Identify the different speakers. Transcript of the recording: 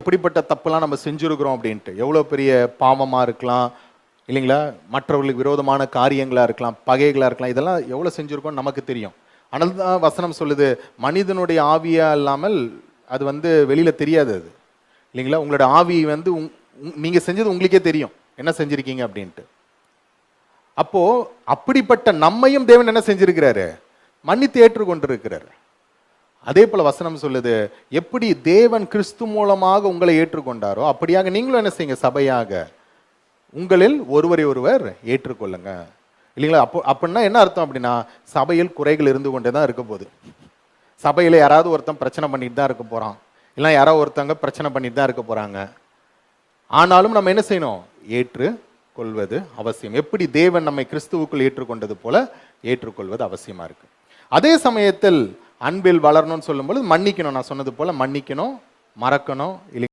Speaker 1: எப்படிப்பட்ட தப்புலாம் நம்ம செஞ்சுருக்கிறோம் அப்படின்ட்டு. எவ்வளோ பெரிய பாவமாக இருக்கலாம் இல்லைங்களா, மற்றவர்களுக்கு விரோதமான காரியங்களாக இருக்கலாம், பகைகளாக இருக்கலாம், இதெல்லாம் எவ்வளோ செஞ்சுருக்கோம் நமக்கு தெரியும். ஆனால் தான் வசனம் சொல்லுது, மனிதனுடைய ஆவியாக இல்லாமல் அது வந்து வெளியில் தெரியாது அது இல்லைங்களா. உங்களோட ஆவி வந்து நீங்கள் செஞ்சது உங்களுக்கே தெரியும் என்ன செஞ்சுருக்கீங்க அப்படின்ட்டு. அப்போது அப்படிப்பட்ட நம்மையும் தேவன் என்ன செஞ்சிருக்கிறாரு, மன்னித்து ஏற்றுக்கொண்டிருக்கிறார். அதே போல வசனம் சொல்லுது, எப்படி தேவன் கிறிஸ்து மூலமாக உங்களை ஏற்றுக்கொண்டாரோ அப்படியாக நீங்களும் என்ன செய்யுங்க, சபையாக உங்களில் ஒருவரை ஒருவர் ஏற்றுக்கொள்ளுங்க இல்லைங்களா. அப்படின்னா என்ன அர்த்தம் அப்படின்னா, சபையில் குறைகள் இருந்து கொண்டே தான் இருக்க போகுது. சபையில் யாராவது ஒருத்தன் பிரச்சனை பண்ணிட்டு தான் இருக்க போகிறான், இல்லை யாராவது ஒருத்தவங்க பிரச்சனை பண்ணிட்டு தான் இருக்க போகிறாங்க. ஆனாலும் நம்ம என்ன செய்யணும், ஏற்றுக்கொள்வது அவசியம். எப்படி தேவன் நம்மை கிறிஸ்துவுக்குள் ஏற்றுக்கொண்டது போல ஏற்றுக்கொள்வது அவசியமாக இருக்கு. அதே சமயத்தில் அன்பில் வளரணும்னு சொல்லும்போது மன்னிக்கணும். நான் சொன்னது போல மன்னிக்கணும், மறக்கணும் இல்லை.